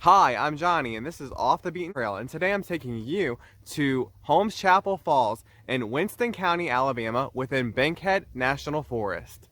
Hi, I'm Johnny, and this is Off the Beaten Trail, and today I'm taking you to Holmes Chapel Falls in Winston County, Alabama, within Bankhead National Forest.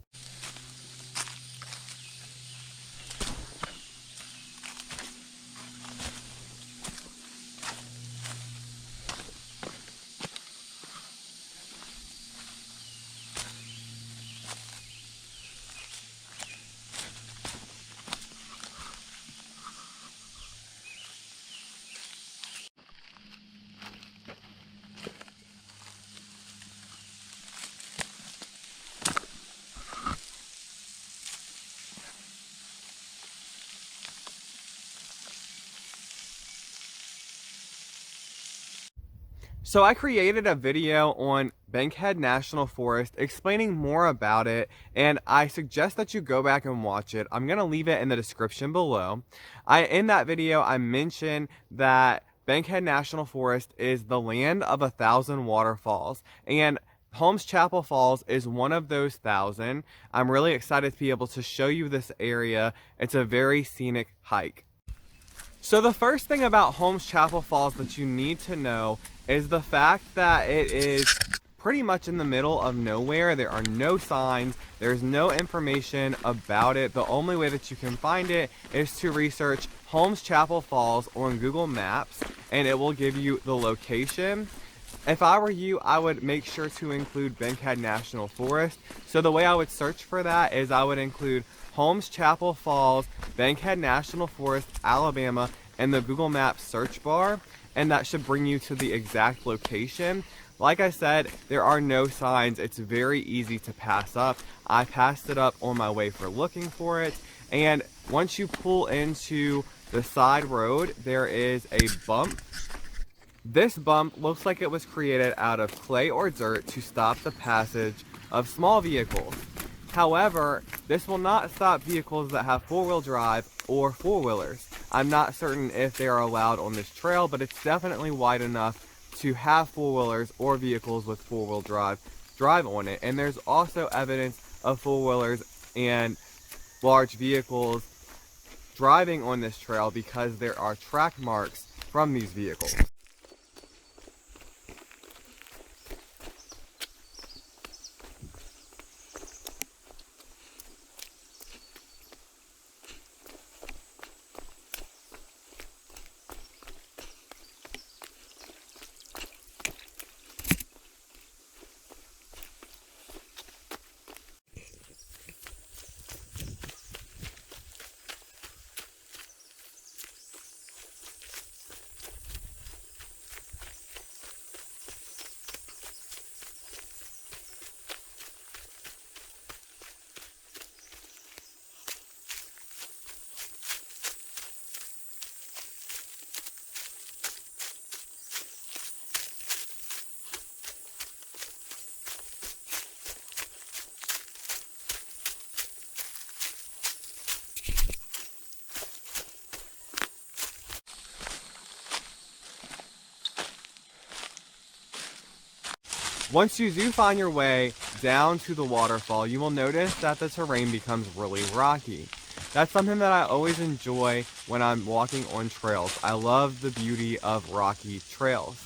So I created a video on Bankhead National Forest explaining more about it, and I suggest that you go back and watch it. I'm going to leave it in the description below. In that video, I mentioned that Bankhead National Forest is the land of 1,000 waterfalls, and Holmes Chapel Falls is one of those 1,000. I'm really excited to be able to show you this area. It's a very scenic hike. So the first thing about Holmes Chapel Falls that you need to know is the fact that it is pretty much in the middle of nowhere. There are no signs, there's no information about it. The only way that you can find it is to research Holmes Chapel Falls on Google Maps, and it will give you the location. If I were you, I would make sure to include Bankhead National Forest. So the way I would search for that is I would include Holmes Chapel Falls, Bankhead National Forest, Alabama in the Google Maps search bar, and that should bring you to the exact location. Like I said, there are no signs. It's very easy to pass up. I passed it up on my way for looking for it, and once you pull into the side road, there is a bump. This bump looks like it was created out of clay or dirt to stop the passage of small vehicles. However, this will not stop vehicles that have four-wheel drive or four-wheelers. I'm not certain if they are allowed on this trail, but it's definitely wide enough to have four-wheelers or vehicles with four-wheel drive on it. And there's also evidence of four-wheelers and large vehicles driving on this trail because there are track marks from these vehicles. Once you do find your way down to the waterfall, you will notice that the terrain becomes really rocky. That's something that I always enjoy when I'm walking on trails. I love the beauty of rocky trails.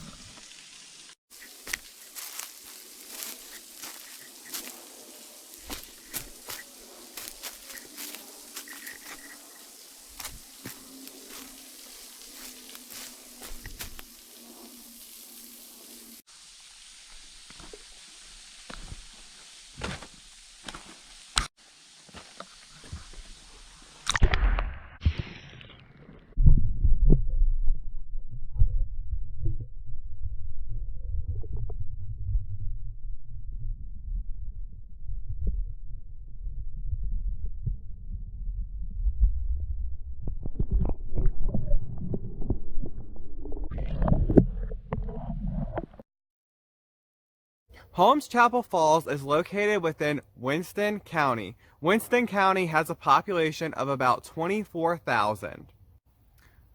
Holmes Chapel Falls is located within Winston County. Winston County has a population of about 24,000.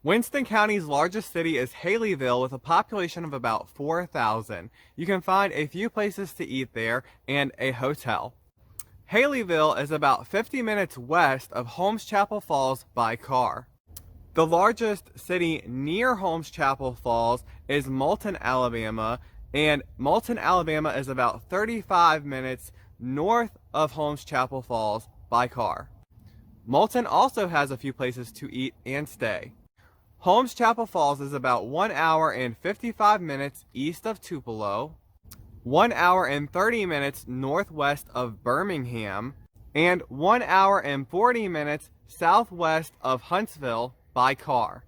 Winston County's largest city is Haleyville with a population of about 4,000. You can find a few places to eat there and a hotel. Haleyville is about 50 minutes west of Holmes Chapel Falls by car. The largest city near Holmes Chapel Falls is Moulton, Alabama, and Moulton, Alabama is about 35 minutes north of Holmes Chapel Falls by car. Moulton also has a few places to eat and stay. Holmes Chapel Falls is about 1 hour and 55 minutes east of Tupelo, 1 hour and 30 minutes northwest of Birmingham, and 1 hour and 40 minutes southwest of Huntsville by car.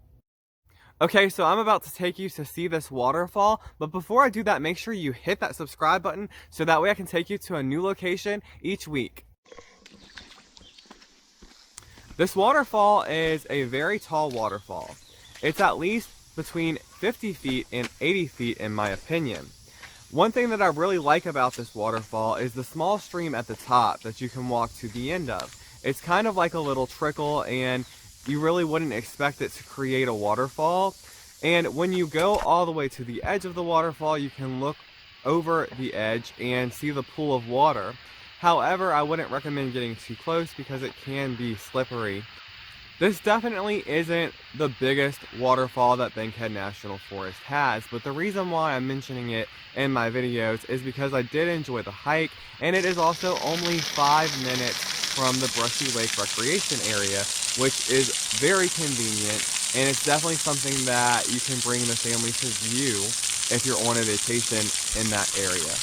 Okay, so I'm about to take you to see this waterfall, but before I do that, make sure you hit that subscribe button so that way I can take you to a new location each week. This waterfall is a very tall waterfall. It's at least between 50 feet and 80 feet in my opinion. One thing that I really like about this waterfall is the small stream at the top that you can walk to the end of. It's kind of like a little trickle, and you really wouldn't expect it to create a waterfall. And when you go all the way to the edge of the waterfall, you can look over the edge and see the pool of water. However, I wouldn't recommend getting too close because it can be slippery. This definitely isn't the biggest waterfall that Bankhead National Forest has, but the reason why I'm mentioning it in my videos is because I did enjoy the hike, and it is also only 5 minutes from the Brushy Lake Recreation Area, which is very convenient, and it's definitely something that you can bring the family to view if you're on a vacation in that area.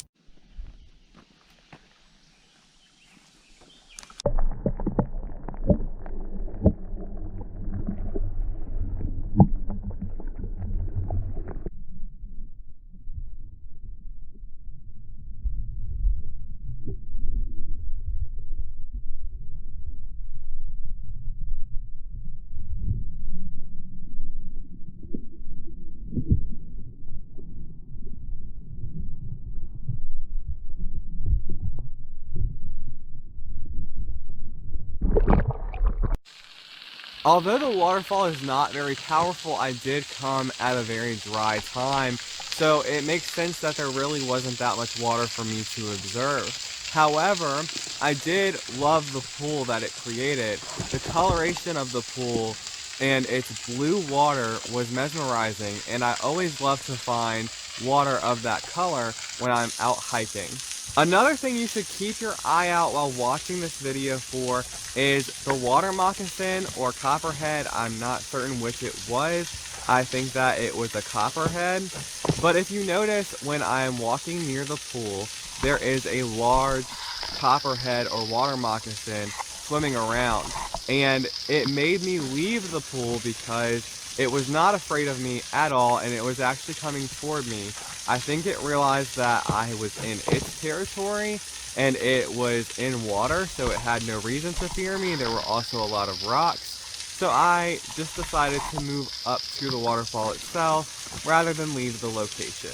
Although the waterfall is not very powerful, I did come at a very dry time, so it makes sense that there really wasn't that much water for me to observe. However, I did love the pool that it created. The coloration of the pool and its blue water was mesmerizing, and I always love to find water of that color when I'm out hiking. Another thing you should keep your eye out while watching this video for is the water moccasin or copperhead. I'm not certain which it was. I think that it was a copperhead. But if you notice, when I am walking near the pool, there is a large copperhead or water moccasin swimming around. And it made me leave the pool because it was not afraid of me at all, and it was actually coming toward me. I think it realized that I was in its territory, and it was in water, so it had no reason to fear me. There were also a lot of rocks, so I just decided to move up to the waterfall itself rather than leave the location.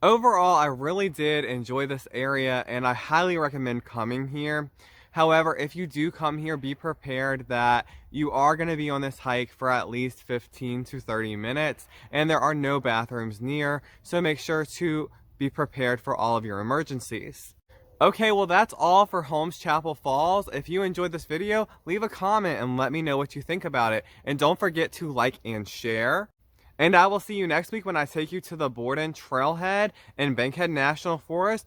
Overall, I really did enjoy this area and I highly recommend coming here. However, if you do come here, be prepared that you are going to be on this hike for at least 15 to 30 minutes and there are no bathrooms near, so make sure to be prepared for all of your emergencies. Okay, well that's all for Holmes Chapel Falls. If you enjoyed this video, leave a comment and let me know what you think about it. And don't forget to like and share. And I will see you next week when I take you to the Borden Trailhead in Bankhead National Forest,